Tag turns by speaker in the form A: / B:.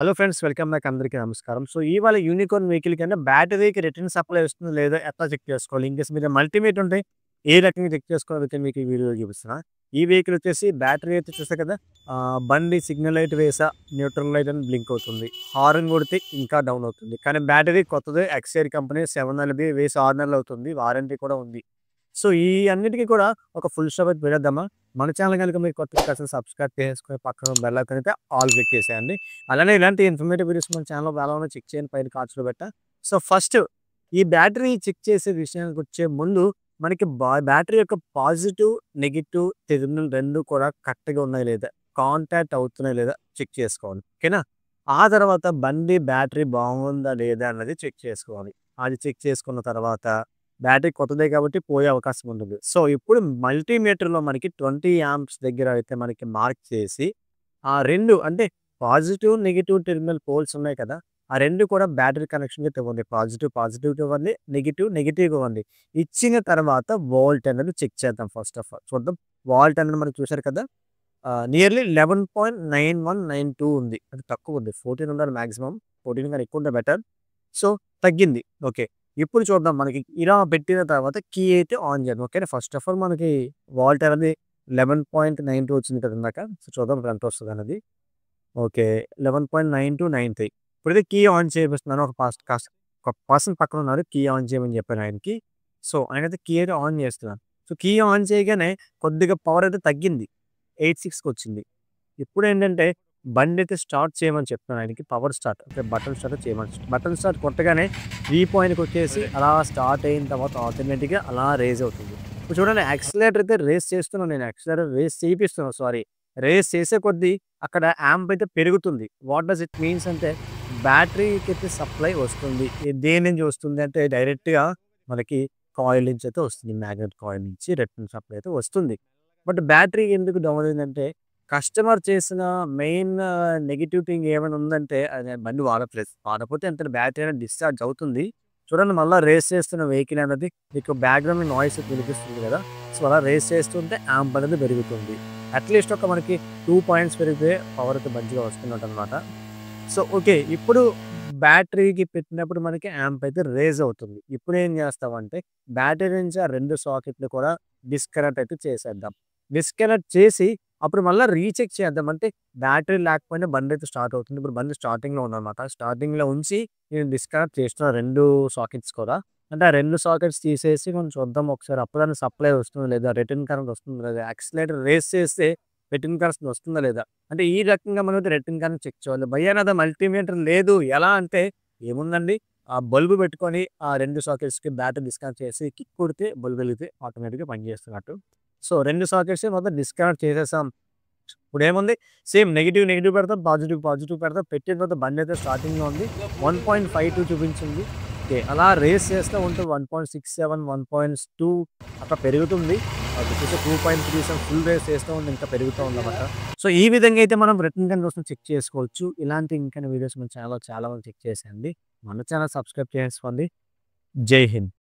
A: Hello friends, welcome back. అందరికీ నమస్కారం. So ఇవాళ యూనికార్న్ వెహికల్ కింద బ్యాటరీకి రిటర్న్ సప్లై వస్తుందో లేదో ఎట్లా చెక్ చేసుకోవాలి? ఇన్‌కేస్ మీద మల్టీమీటర్ ఉంటే ఏ రకంగా చెక్ చేసుకోవాలో మీకు ఈ వీడియోలో చూపిస్తున్నా. ఈ వెహికల్ వచ్చేసి బ్యాటరీ అయితే చూసారు కదా! బండి సిగ్నల్ లైట్ వేసా, న్యూట్రల్ లైట్ అని బ్లింక్ అవుతుంది. హారన్ కొడితే ఇంకా డౌన్ అవుతుంది. కానీ బ్యాటరీ కొత్తదే, ఎక్సైడ్ కంపెనీ 7 నెలలది, వేసి 6 నెలలు అవుతుంది. వారంటీ కూడా ఉంది. సో ఈ అన్నిటికి కూడా ఒక ఫుల్ స్టాప్ అయితే పెట్టేద్దామా? మన ఛానల్ గనుక మీరు కొత్తగా అసలు సబ్స్క్రైబ్ చేసుకొని పక్కన బెల్ ఐకాన్ అయితే ఆల్ క్లిక్ చేసేయండి. అలానే ఇలాంటి ఇన్ఫర్మేటివ్ వీడియోస్ మన ఛానల్‌లో చాలా ఉన్నాయి. చెక్ చేయండి, పైన కార్డ్స్‌లో పెట్టా. సో ఫస్ట్ ఈ బ్యాటరీ చెక్ చేసే విషయానికొచ్చే ముందు మనకి బ్యాటరీ యొక్క పాజిటివ్, నెగెటివ్ టెర్మినల్ 2 కూడా కరెక్ట్‌గా ఉన్నాయా లేదా? కాంటాక్ట్ అవుతున్నాయా లేదా? చెక్ చేసుకోవాలి. ఓకేనా? ఆ తర్వాత బండి బ్యాటరీ బాగుందా లేదా అన్నది చెక్ చేసుకోవాలి. అది చెక్ చేసుకున్న తర్వాత బ్యాటరీ కొత్తదే కాబట్టి పోయే అవకాశం ఉండదు. సో ఇప్పుడు మల్టీమీటర్‌లో మనకి 20 యాంప్స్ దగ్గర అయితే మనకి మార్క్ చేసి ఆ 2 అంటే పాజిటివ్, నెగెటివ్ టెర్మినల్ పోల్స్ ఉన్నాయి కదా! ఆ 2 కూడా బ్యాటరీ కనెక్షన్‌కి ఇవ్వండి. పాజిటివ్ పాజిటివ్‌గా ఇవ్వండి. నెగెటివ్ నెగెటివ్‌గా ఇవ్వండి. ఇచ్చిన తర్వాత వోల్ట్ అనేది చెక్ చేద్దాం ఫస్ట్ ఆఫ్ ఆల్. చూద్దాం. వోల్ట్ అనేది మనం చూసారు కదా! నియర్లీ 11.9192 ఉంది. అది తక్కువుంది. 14 ఉండాలి మాక్సిమం. 14 కన్నా ఎక్కువ ఉంటే బెటర్. సో తగ్గింది. ఓకే. ఇప్పుడు చూద్దాం, మనకి ఇలా పెట్టిన తర్వాత కీ అయితే ఆన్ చేద్దాం. ఓకేనా? ఫస్ట్ ఆఫ్ ఆల్ మనకి వోల్ట్ అనేది 11.92 వచ్చింది కదా ఇందాక. సో చూద్దాం ఇప్పుడు ఎంత వస్తదన్నది. ఓకే. 11.9293. ఇప్పుడైతే కీ ఆన్ చేపిస్తున్నాను. ఒక పర్సన్ పక్కన ఉన్నారు. కీ ఆన్ చేయమని చెప్పాను ఆయనకి. సో ఆయనైతే కీ అయితే ఆన్ చేస్తున్నాను. సో కీ ఆన్ చేయగానే కొద్దిగా పవర్ అయితే తగ్గింది. 86కొచ్చింది. ఇప్పుడేంటంటే బండైతే స్టార్ట్ చేయమని చెప్తున్నాను ఆయనకి. పవర్ స్టార్ట్ అంటే బటన్ స్టార్ట్ చేయమని. బటన్ స్టార్ట్ కొట్టగానే 3 పాయింట్‌కొచ్చేసి అలా స్టార్ట్ అయిన తర్వాత ఆటోమేటిక్‌గా అలా రైజ్ అవుతుంది. ఇప్పుడు చూడండి, యాక్సిలరేటర్ అయితే రేస్ చేస్తున్నాను నేను. యాక్సిలరేటర్ రేస్ చేపిస్తున్నాను, సారీ. రేస్ చేసే కొద్దీ అక్కడ యాంప్ అయితే పెరుగుతుంది. వాట్ డస్ ఇట్ మీన్స్ అంటే బ్యాటరీకైతే సప్లై వస్తుంది. దేని నుంచి వస్తుంది అంటే డైరెక్ట్‌గా మనకి కాయిల్ నుంచి అయితే వస్తుంది. మ్యాగ్నెట్ కాయిల్ నుంచి రిటర్న్ సప్లై అయితే వస్తుంది. బట్ బ్యాటరీ ఎందుకు డౌన్ అయిందంటే కస్టమర్ చేసిన మెయిన్ నెగెటివ్ థింగ్ ఏమైనా ఉందంటే అది బండి వాడట్లేదు. వాడకపోతే ఎంత బ్యాటరీ అనేది డిశ్చార్జ్ అవుతుంది. చూడండి, మళ్ళా రేస్ చేస్తున్న వెహికల్ అనేది మీకు బ్యాక్‌గ్రౌండ్ నాయిస్ వినిపిస్తుంది కదా! సో అలా రేస్ చేస్తుంటే యాంప్ అనేది పెరుగుతుంది. అట్‌లీస్ట్ ఒక మనకి 2 పాయింట్స్ పెరిగితే పవర్ అయితే మంచిగా వస్తున్నట్టనమాట. So okay. ఇప్పుడు బ్యాటరీకి పెట్టినప్పుడు మనకి యాంప్ అయితే రేజ్ అవుతుంది. ఇప్పుడేం చేస్తామంటే బ్యాటరీ నుంచి ఆ 2 సాకెట్‌లు కూడా డిస్కనెక్ట్ అయితే చేసేద్దాం. డిస్కనెక్ట్ చేసి అప్పుడు మళ్ళా రీచెక్ చేద్దాం. అంటే బ్యాటరీ లేకపోయినా బండయితే స్టార్ట్ అవుతుంది. ఇప్పుడు బండి స్టార్టింగ్‌లో ఉందనమాట. స్టార్టింగ్‌లో ఉంచి నేను డిస్కనెక్ట్ చేస్తున్నా 2 సాకెట్స్ కూడా. అంటే ఆ 2 సాకెట్స్ తీసేసి మనం చూద్దాం ఒకసారి అప్పటిదాకా సప్లై వస్తుందా లేదా? రిటర్న్ కరెంట్ వస్తుందా లేదా? యాక్సిలరేటర్ రేస్ చేస్తే రిటర్న్ కరెంట్ వస్తుందా లేదా? అంటే ఈ రకంగా మనం రిటర్న్ కరెంట్ చెక్ చేయాలి. భయ్యా నాది మల్టీమీటర్ లేదు. ఎలా అంటే ఏముందండి, ఆ బల్బ్ పెట్టుకొని ఆ 2 సాకెట్స్‌కి బ్యాటరీ డిస్కనెక్ట్ చేసి కిక్ కొడితే బల్బ్ వెలిగితే ఆటోమేటిక్‌గా పనిచేస్తున్నట్టు. సో 2 సాకెట్స్ మొత్తం డిస్కనెక్ట్ చేసేసాం. ఇప్పుడేముంది, సేమ్ నెగెటివ్, నెగెటివ్ పెడతాం. పాజిటివ్, పాజిటివ్ పెడతాం. పెట్టిన తర్వాత బండయితే స్టార్టింగ్‌లో ఉంది. 1.52 చూపించింది. ఓకే. అలా రేస్ చేస్తూ ఉంటే 1.67, 1.2 అట్లా పెరుగుతుంది. అది వచ్చేసి 2.37 ఫుల్ రేస్ చేస్తూ ఉంటే ఇంకా పెరుగుతూ ఉందన్నమాట. సో ఈ విధంగా అయితే మనం రిటర్న్ కండిషన్ చెక్ చేసుకోవచ్చు. ఇలాంటి ఇంకా వీడియోస్ మన ఛానెల్‌లో చాలా మంది చెక్ చేసేయండి. మన ఛానెల్ సబ్స్క్రైబ్ చేసుకోండి. జై హింద్.